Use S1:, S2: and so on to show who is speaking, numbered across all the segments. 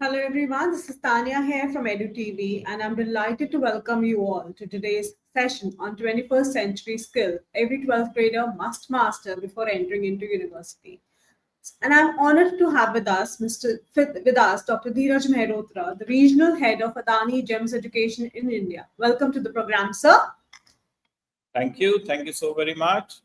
S1: Hello everyone, this is Tanya here from EduTV and I'm delighted to welcome you all to today's session on 21st century skill every 12th grader must master before entering into university. And I'm honored to have with us Dr. Dheera Mehrotra, the regional head of Adani GEMS Education in India. Welcome to the program, sir.
S2: Thank you. Thank you so very much.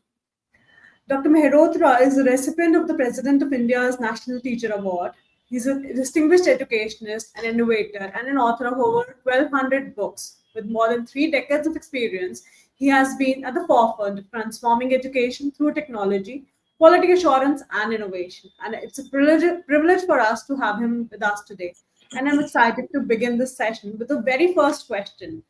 S1: Dr. Mehrotra is a recipient of the President of India's National Teacher Award. He's a distinguished educationist, an innovator, and an author of over 1,200 books. With more than 3 decades of experience, he has been at the forefront of transforming education through technology, quality assurance, and innovation. And it's a privilege for us to have him with us today. And I'm excited to begin this session with the very first question.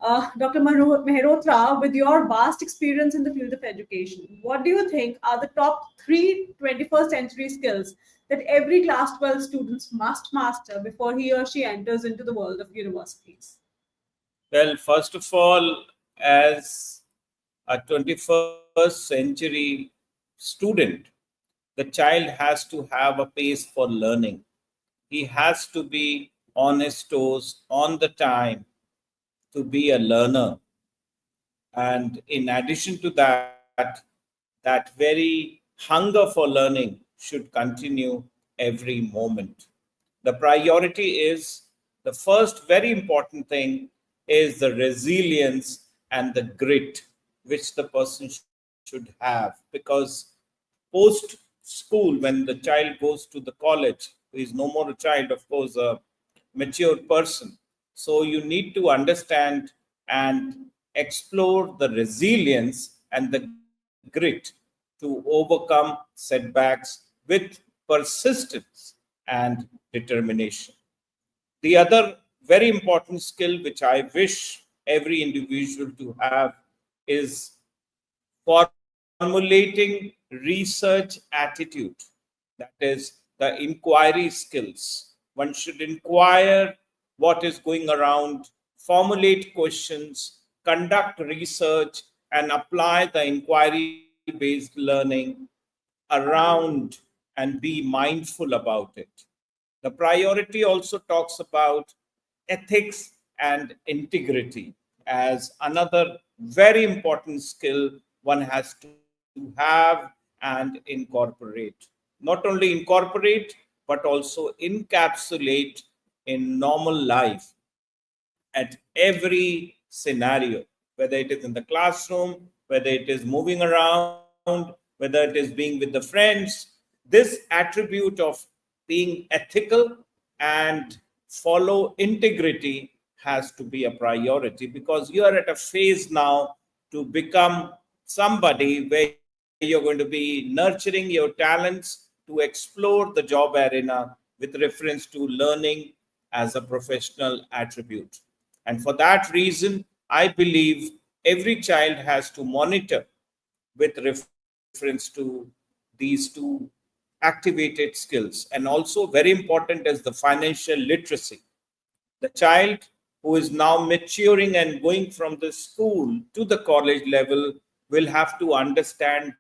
S1: Dr. Mehrotra, with your vast experience in the field of education, what do you think are the top three 21st century skills that every class 12 students must master before he or she enters into the world of universities?
S2: Well, first of all, as a 21st century student, the child has to have a pace for learning. He has to be on his toes, on the time, to be a learner. And in addition to that, that very hunger for learning should continue every moment. The priority is the first very important thing is the resilience and the grit which the person should have, because post school, when the child goes to the college, he is no more a child, of course, a mature person. So you need to understand and explore the resilience and the grit to overcome setbacks with persistence and determination. The other very important skill which I wish every individual to have is formulating research attitude. That is the inquiry skills. One should inquire what is going around, formulate questions, conduct research, and apply the inquiry based learning around and be mindful about it. The priority also talks about ethics and integrity as another very important skill one has to have and incorporate. Not only incorporate, but also encapsulate in normal life at every scenario, whether it is in the classroom, whether it is moving around, whether it is being with the friends. This attribute of being ethical and follow integrity has to be a priority, because you are at a phase now to become somebody where you're going to be nurturing your talents to explore the job arena with reference to learning as a professional attribute. And for that reason, I believe every child has to monitor with reference to these two activated skills. And also, very important is the financial literacy. The child who is now maturing and going from the school to the college level will have to understand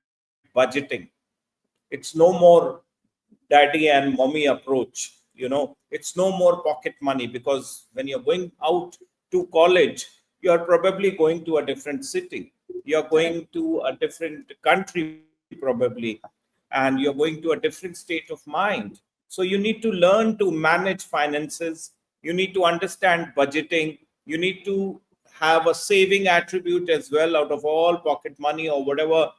S2: budgeting. It's no more daddy and mommy approach. It's no more pocket money, because when you're going out to college, you're probably going to a different city, you're going to a different country probably, and you're going to a different state of mind. So you need to learn to manage finances, you need to understand budgeting, you need to have a saving attribute as well out of all pocket money or whatever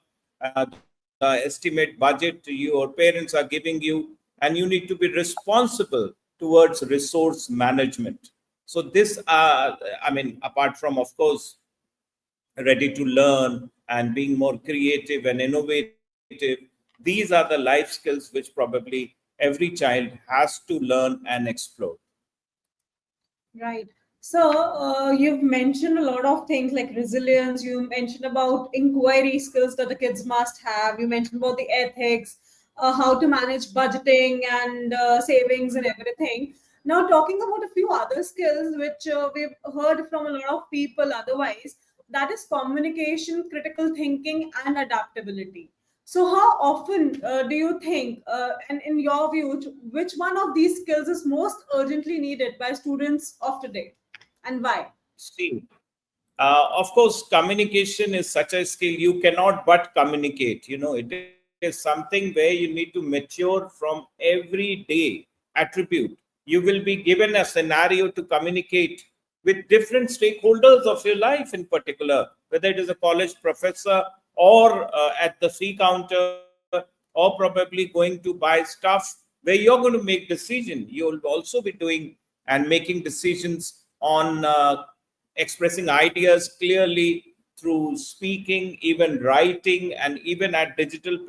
S2: the estimate budget your parents are giving you, and you need to be responsible towards resource management. So this I mean, apart from, of course, ready to learn and being more creative and innovative, these are the life skills which probably every child has to learn and explore.
S1: Right. So, you've mentioned a lot of things like resilience. You mentioned about inquiry skills that the kids must have. You mentioned about the ethics, how to manage budgeting and savings and everything. Now, talking about a few other skills which we've heard from a lot of people otherwise, that is communication, critical thinking, and adaptability. So, how often do you think, and in your view, which one of these skills is most urgently needed by students of today, and why?
S2: See, of course, communication is such a skill. You cannot but communicate. It is something where you need to mature from every day attribute. You will be given a scenario to communicate with different stakeholders of your life, in particular, whether it is a college professor or at the free counter, or probably going to buy stuff where you're going to make decision. You'll also be doing and making decisions on expressing ideas clearly through speaking, even writing, and even at digital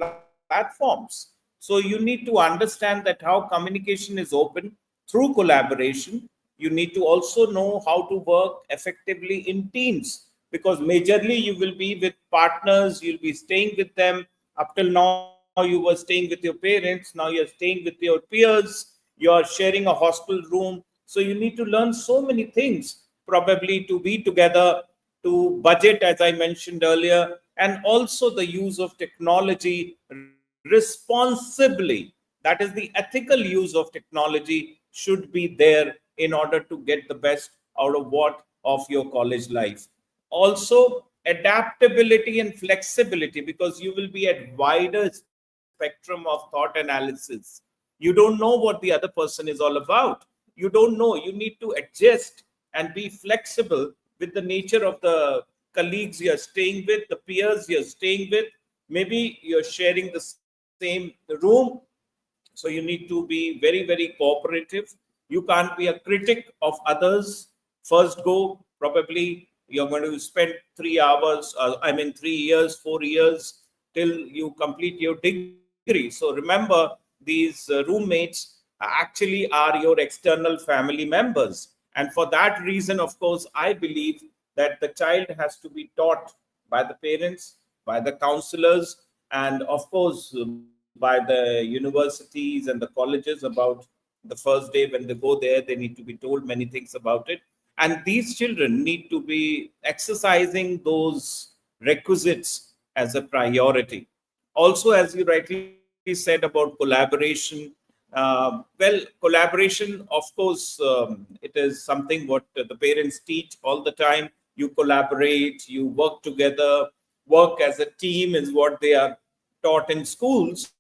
S2: platforms. So you need to understand that how communication is open through collaboration. You need to also know how to work effectively in teams, because majorly you will be with partners, you'll be staying with them. Up till now, you were staying with your parents, now you're staying with your peers, you're sharing a hostel room. So you need to learn so many things, probably to be together, to budget, as I mentioned earlier, and also the use of technology responsibly. That is, the ethical use of technology should be there in order to get the best out of your college life. Also, adaptability and flexibility, because you will be at wider spectrum of thought analysis. You don't know what the other person is all about. You don't know. You need to adjust and be flexible with the nature of the colleagues you're staying with, the peers you're staying with. Maybe you're sharing the same room, so you need to be very, very cooperative. You can't be a critic of others. First go, probably you're going to spend 3 hours, 3 years, 4 years till you complete your degree. So remember, these roommates actually are your external family members. And for that reason, of course, I believe that the child has to be taught by the parents, by the counselors, and of course by the universities and the colleges about the first day. When they go there, they need to be told many things about it. And these children need to be exercising those requisites as a priority. Also, as you rightly said about collaboration, well, collaboration, of course, it is something what the parents teach all the time. You collaborate, you work together, work as a team is what they are taught in schools.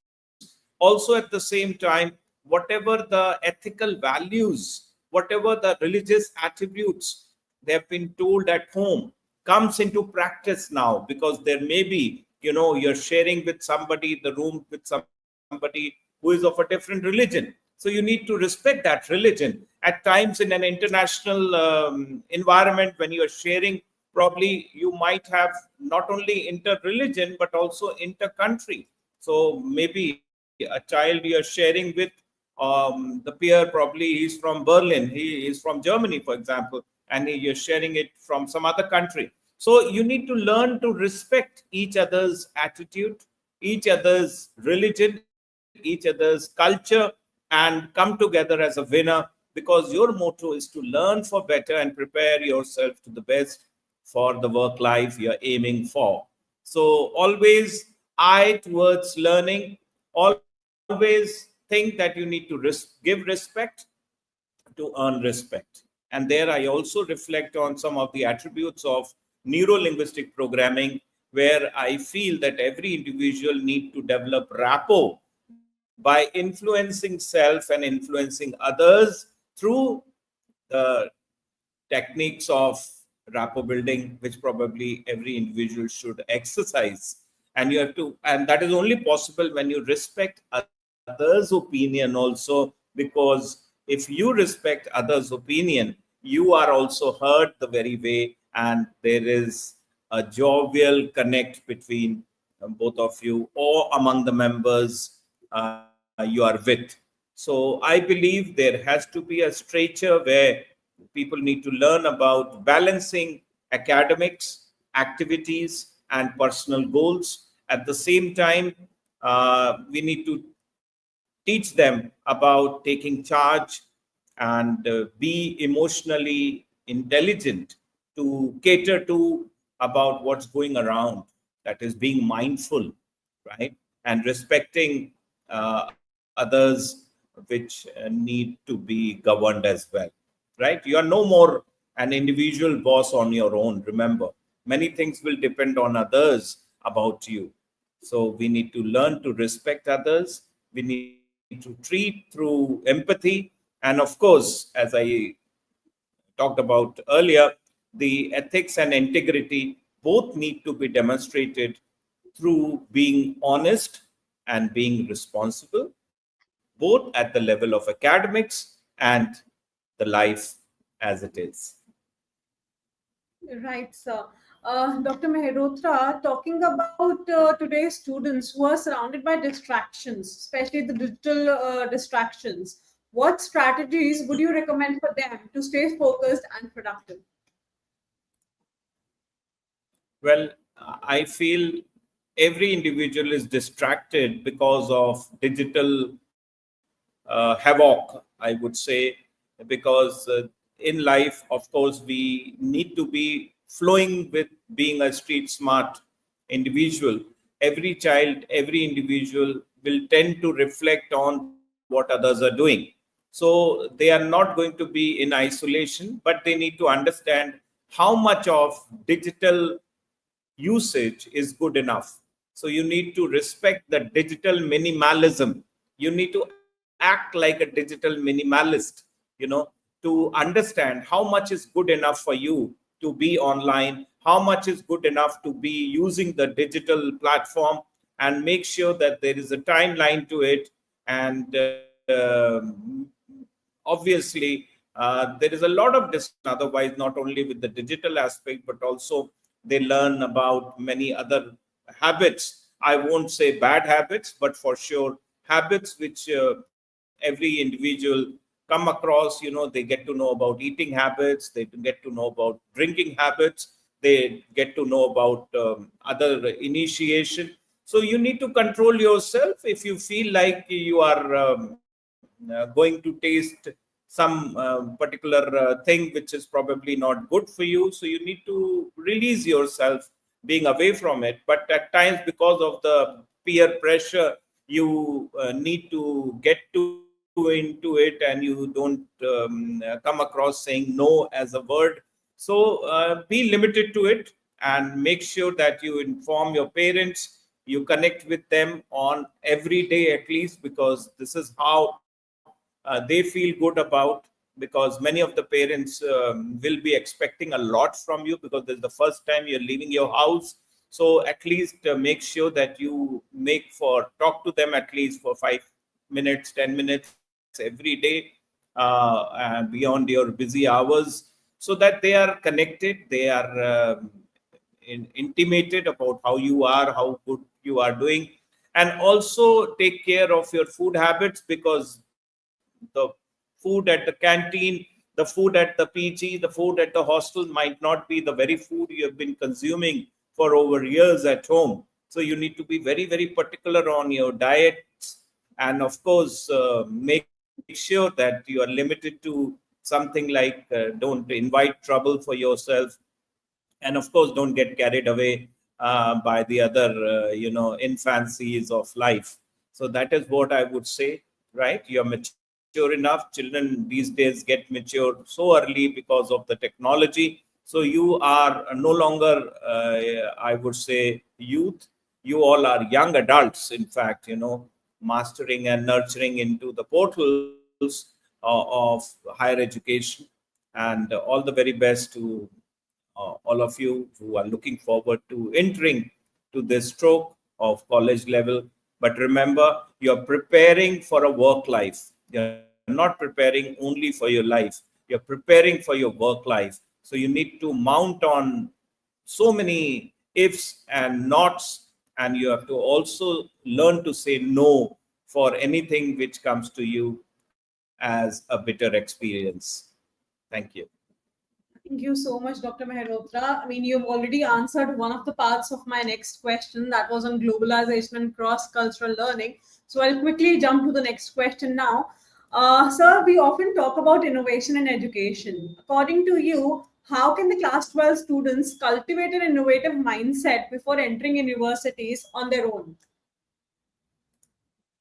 S2: Also, at the same time, whatever the ethical values, whatever the religious attributes they have been told at home comes into practice now, because there may be, you're sharing with somebody the room with somebody who is of a different religion. So you need to respect that religion. At times in an international environment, when you're sharing, probably you might have not only inter-religion but also inter-country. So maybe a child you're sharing with, the peer, probably he's from Berlin, he is from Germany, for example, and you're sharing it from some other country. So you need to learn to respect each other's attitude, each other's religion, each other's culture, and come together as a winner, because your motto is to learn for better and prepare yourself to the best for the work life you're aiming for. So always eye towards learning, always think that you need to give respect to earn respect. And there I also reflect on some of the attributes of neuro linguistic programming, where I feel that every individual need to develop rapport by influencing self and influencing others through the techniques of rapport building, which probably every individual should exercise. And you have to, and that is only possible when you respect others' opinion also, because if you respect others' opinion, you are also heard the very way, and there is a jovial connect between both of you or among the members you are with. So I believe there has to be a structure where people need to learn about balancing academics, activities, and personal goals. At the same time, we need to teach them about taking charge and be emotionally intelligent to cater to about what's going around. That is being mindful, right? and respecting others which need to be governed as well, right? You are no more an individual boss on your own. Remember, many things will depend on others about you. So we need to learn to respect others. We need to treat through empathy. And of course, as I talked about earlier, the ethics and integrity both need to be demonstrated through being honest and being responsible, both at the level of academics and the life as it is.
S1: Right, sir. Dr. Mehrotra, talking about today's students who are surrounded by distractions, especially the digital distractions, what strategies would you recommend for them to stay focused and productive?
S2: Well, I feel every individual is distracted because of digital havoc, I would say, because in life, of course, we need to be flowing with being a street smart individual. Every child, every individual will tend to reflect on what others are doing. So they are not going to be in isolation, but they need to understand how much of digital usage is good enough. So you need to respect the digital minimalism. You need to act like a digital minimalist, you know, to understand how much is good enough for you to be online, how much is good enough to be using the digital platform, and make sure that there is a timeline to it. And obviously, there is a lot of distraction otherwise, not only with the digital aspect, but also they learn about many other habits. I won't say bad habits, but for sure habits which every individual come across. They get to know about eating habits, they get to know about drinking habits, they get to know about other initiation. So you need to control yourself. If you feel like you are going to taste some particular thing which is probably not good for you, so you need to release yourself being away from it. But at times, because of the peer pressure, you need to get into it, and you don't come across saying no as a word. So be limited to it, and make sure that you inform your parents, you connect with them on every day at least, because this is how they feel good about. Because many of the parents will be expecting a lot from you, because this is the first time you're leaving your house. So at least make sure that you talk to them at least for 5 minutes, 10 minutes every day, beyond your busy hours, so that they are connected, they are intimated about how you are, how good you are doing. And also take care of your food habits, because the food at the canteen, the food at the PG, the food at the hostel might not be the very food you have been consuming for over years at home. So you need to be very, very particular on your diets. And of course, make sure that you are limited to something like don't invite trouble for yourself. And of course, don't get carried away by the other infancies of life. So that is what I would say. Right, you're mature enough. Children these days get matured so early because of the technology. So you are no longer, I would say, youth. You all are young adults, in fact, mastering and nurturing into the portals of higher education. And all the very best to all of you who are looking forward to entering to this stroke of college level. But remember, you're preparing for a work life. You're not preparing only for your life, you're preparing for your work life. So you need to mount on so many ifs and nots, and you have to also learn to say no for anything which comes to you as a bitter experience. Thank you.
S1: Thank you so much, Dr. Mehrotra. I mean, you've already answered one of the parts of my next question, that was on globalization and cross cultural learning. So I'll quickly jump to the next question now. Sir, we often talk about innovation in education. According to you, how can the class 12 students cultivate an innovative mindset before entering universities on their own?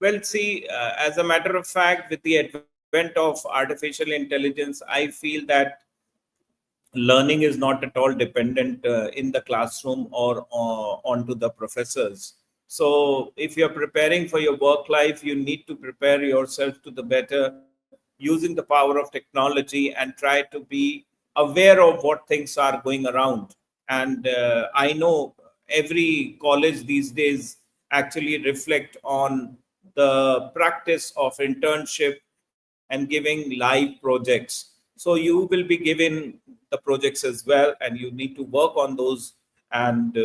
S2: Well, see, as a matter of fact, with the advent of artificial intelligence, I feel that learning is not at all dependent in the classroom or onto the professors. So if you're preparing for your work life, you need to prepare yourself to the better using the power of technology and try to be aware of what things are going around. And I know every college these days actually reflect on the practice of internship and giving live projects. So you will be given the projects as well, and you need to work on those. And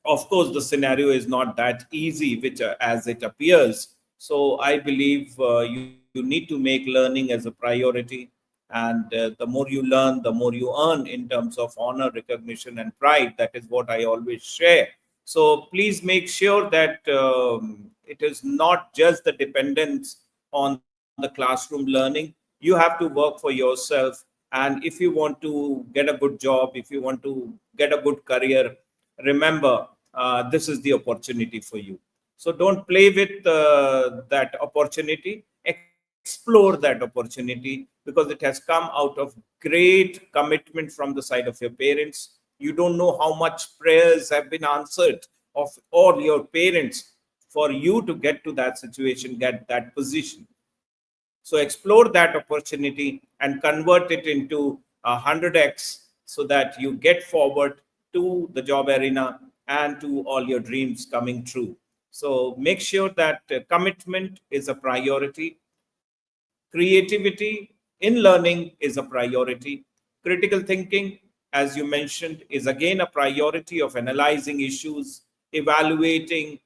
S2: of course, the scenario is not that easy, which as it appears. So I believe you need to make learning as a priority, and the more you learn, the more you earn in terms of honor, recognition, and pride. That is what I always share. So please make sure that it is not just the dependence on the classroom learning. You have to work for yourself, and if you want to get a good job, if you want to get a good career, remember, this is the opportunity for you. So don't play with that opportunity. Explore that opportunity, because it has come out of great commitment from the side of your parents. You don't know how much prayers have been answered of all your parents for you to get to that situation, get that position. So explore that opportunity and convert it into 100x, so that you get forward to the job arena and to all your dreams coming true. So make sure that commitment is a priority. Creativity in learning is a priority. Critical thinking, as you mentioned, is again a priority of analyzing issues, evaluating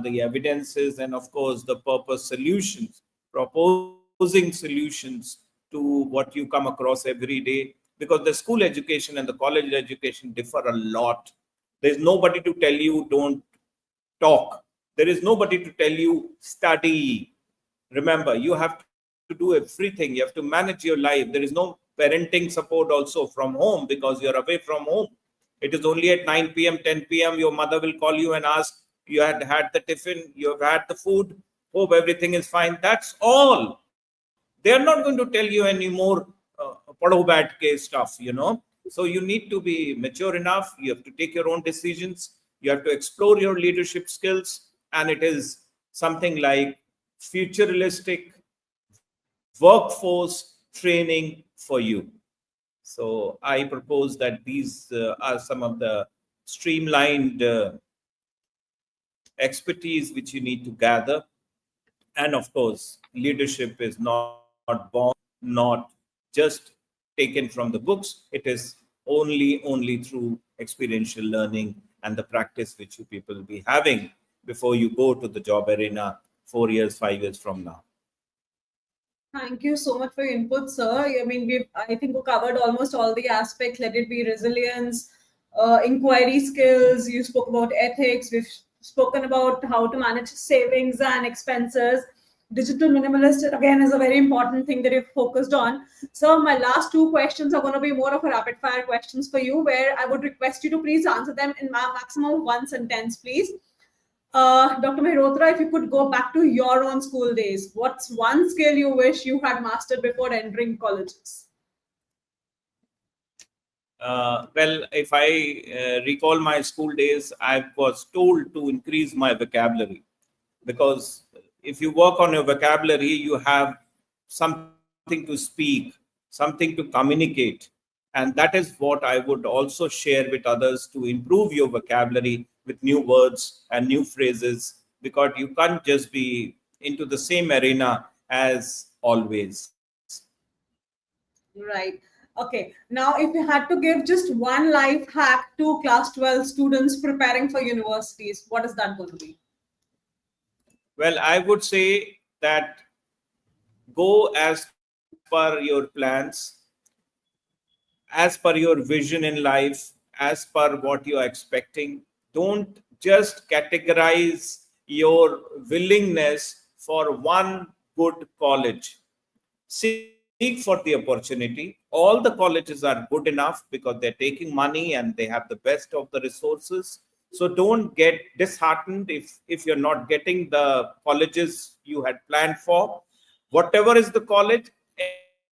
S2: the evidences, and of course, the purpose solutions, proposing solutions to what you come across every day. Because the school education and the college education differ a lot. There's nobody to tell you don't talk. There is nobody to tell you study. Remember, you have to do everything. You have to manage your life. There is no parenting support also from home, because you're away from home. It is only at 9 p.m., 10 p.m. your mother will call you and ask, you had the tiffin, you have had the food, hope everything is fine. That's all. They are not going to tell you any more pado bat ke stuff. So you need to be mature enough. You have to take your own decisions. You have to explore your leadership skills, and it is something like futuristic workforce training for you. So I propose that these are some of the streamlined expertise which you need to gather. And of course, leadership is not born, not just taken from the books. It is only through experiential learning and the practice which you people will be having before you go to the job arena 4 years, 5 years from now.
S1: Thank you so much for your input, sir. I mean, I think we covered almost all the aspects. Let it be resilience, inquiry skills. You spoke about ethics. We've spoken about how to manage savings and expenses. Digital minimalist again is a very important thing that you've focused on. So my last two questions are going to be more of a rapid fire questions for you, where I would request you to please answer them in maximum of one sentence, please. Dr. Mehrotra, if you could go back to your own school days, what's one skill you wish you had mastered before entering colleges?
S2: Well, if I recall my school days, I was told to increase my vocabulary, because if you work on your vocabulary, you have something to speak, something to communicate. And that is what I would also share with others, to improve your vocabulary with new words and new phrases, because you can't just be into the same arena as always.
S1: Right. Okay. Now, if you had to give just one life hack to class 12 students preparing for universities, what is that going to be?
S2: Well, I would say that go as per your plans, as per your vision in life, as per what you're expecting. Don't just categorize your willingness for one good college. Seek for the opportunity. All the colleges are good enough, because they're taking money and they have the best of the resources. So don't get disheartened if you're not getting the colleges you had planned for. Whatever is the college,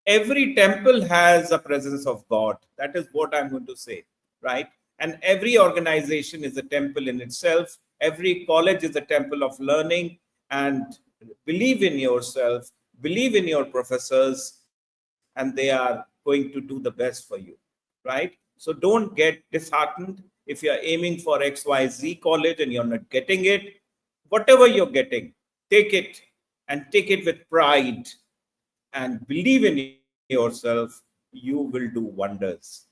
S2: every temple has a presence of God. That is what I'm going to say, right? And every organization is a temple in itself. Every college is a temple of learning. And believe in yourself, believe in your professors, and they are going to do the best for you, right? So don't get disheartened if you're aiming for XYZ college and you're not getting it. Whatever you're getting, take it and take it with pride and believe in yourself. You will do wonders.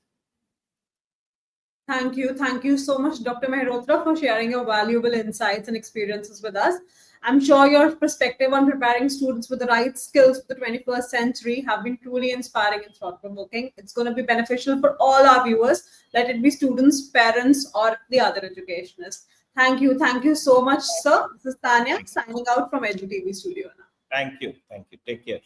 S1: Thank you. Thank you so much, Dr. Mehrotra, for sharing your valuable insights and experiences with us. I'm sure your perspective on preparing students with the right skills for the 21st century have been truly inspiring and thought provoking. It's going to be beneficial for all our viewers, let it be students, parents, or the other educationists. Thank you. Thank you so much, sir. This is Tanya signing out from EduTV Studio now.
S2: Thank you. Thank you. Take care.